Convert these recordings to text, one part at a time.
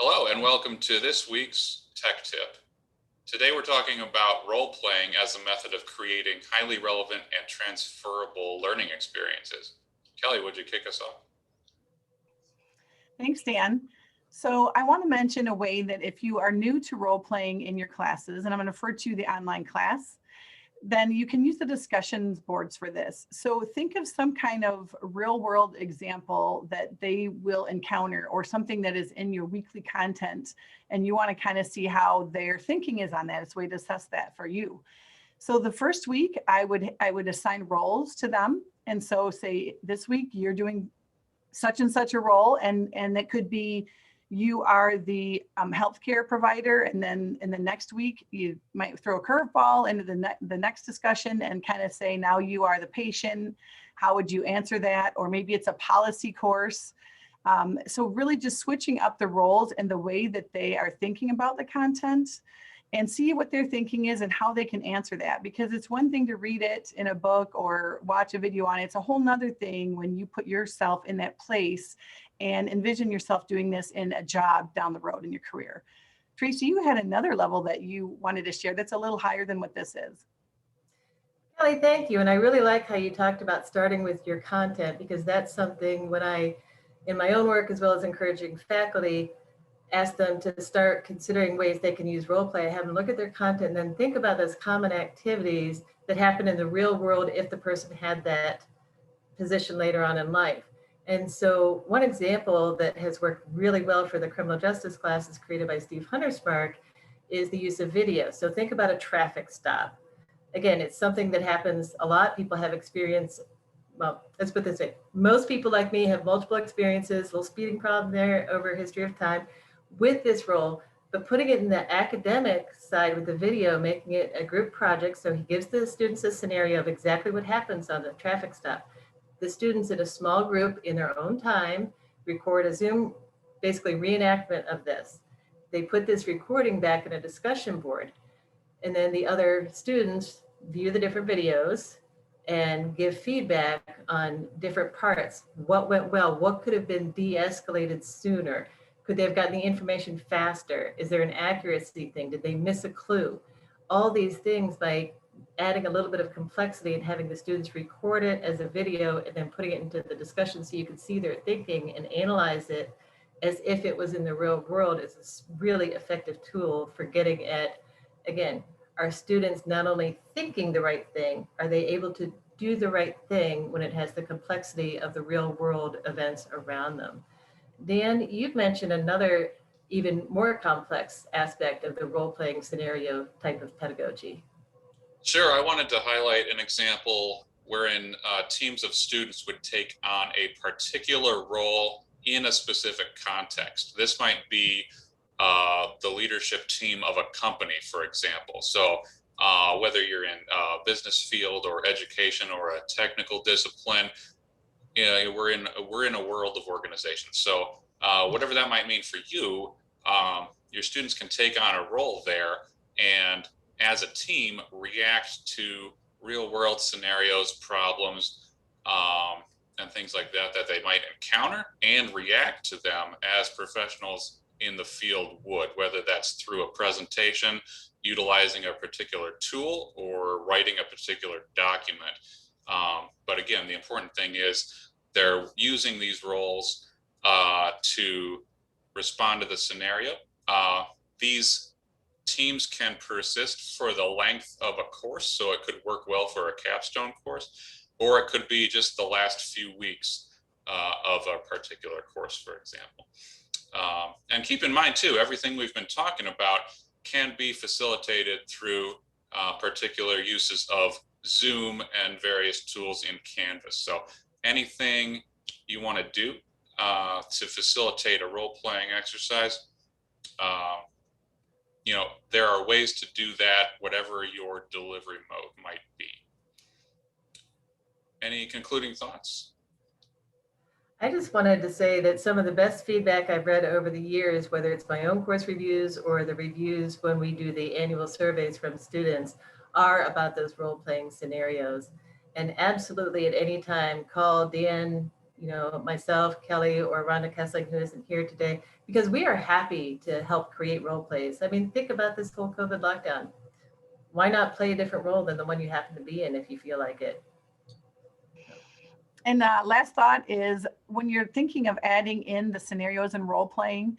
Hello and welcome to this week's Tech Tip. Today we're talking about role-playing as a method of creating highly relevant and transferable learning experiences. Kelly, would you kick us off? Thanks, Dan. So I want to mention a way that if you are new to role-playing in your classes, and I'm going to refer to the online class, then you can use the discussions boards for this. So think of some kind of real world example that they will encounter or something that is in your weekly content. And you want to kind of see how their thinking is on that. It's a way to assess that for you. So the first week I would assign roles to them. And so say this week you're doing such and such a role, and it could be you are the healthcare provider, and then in the next week you might throw a curveball into the next discussion and kind of say, now you are the patient. How would you answer that? Or maybe it's a policy course. So really just switching up the roles and the way that they are thinking about the content, and see what their thinking is and how they can answer that. Because it's one thing to read it in a book or watch a video on it. It's a whole nother thing when you put yourself in that place and envision yourself doing this in a job down the road in your career. Tracy, you had another level that you wanted to share that's a little higher than what this is. Kelly, thank you. And I really like how you talked about starting with your content, because that's something when I, in my own work, as well as encouraging faculty, ask them to start considering ways they can use role play. I have them look at their content and then think about those common activities that happen in the real world if the person had that position later on in life. And so one example that has worked really well for the criminal justice classes created by Steve Huntersmark is the use of video. So think about a traffic stop. Again, it's something that happens a lot. People have experience, well, let's put it this way. Most people like me have multiple experiences, little speeding problem there over a history of time with this role, but putting it in the academic side with the video, making it a group project. So he gives the students a scenario of exactly what happens on the traffic stop. The students in a small group in their own time record a Zoom, basically reenactment of this. They put this recording back in a discussion board, and then the other students view the different videos and give feedback on different parts. What went well? What could have been de-escalated sooner? Could they have gotten the information faster? Is there an accuracy thing? Did they miss a clue? All these things, by adding a little bit of complexity and having the students record it as a video and then putting it into the discussion so you can see their thinking and analyze it as if it was in the real world, is a really effective tool for getting at, again, are students not only thinking the right thing, are they able to do the right thing when it has the complexity of the real world events around them? Dan, you've mentioned another even more complex aspect of the role-playing scenario type of pedagogy. Sure, I wanted to highlight an example wherein teams of students would take on a particular role in a specific context. This might be the leadership team of a company, for example. So whether you're in a business field or education or a technical discipline, you know, we're in a world of organization. So whatever that might mean for you, your students can take on a role there and as a team react to real world scenarios, problems, and things like that that they might encounter, and react to them as professionals in the field would, whether that's through a presentation, utilizing a particular tool, or writing a particular document. But again, the important thing is they're using these roles to respond to the scenario. These teams can persist for the length of a course, so it could work well for a capstone course, or it could be just the last few weeks of a particular course, for example. And keep in mind too, everything we've been talking about can be facilitated through particular uses of Zoom and various tools in Canvas. So anything you want to do to facilitate a role-playing exercise, you know, there are ways to do that, whatever your delivery mode might be. Any concluding thoughts? I just wanted to say that some of the best feedback I've read over the years, whether it's my own course reviews or the reviews when we do the annual surveys from students, are about those role-playing scenarios. And absolutely at any time, call Dan, you know, myself, Kelly, or Rhonda Kessling, who isn't here today, because we are happy to help create role plays. I mean, think about this whole COVID lockdown. Why not play a different role than the one you happen to be in if you feel like it? And last thought is when you're thinking of adding in the scenarios and role playing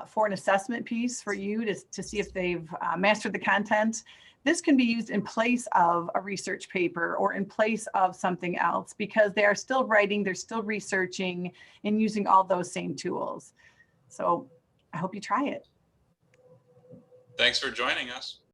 for an assessment piece for you to see if they've mastered the content, this can be used in place of a research paper or in place of something else because they are still writing, they're still researching and using all those same tools. So I hope you try it. Thanks for joining us.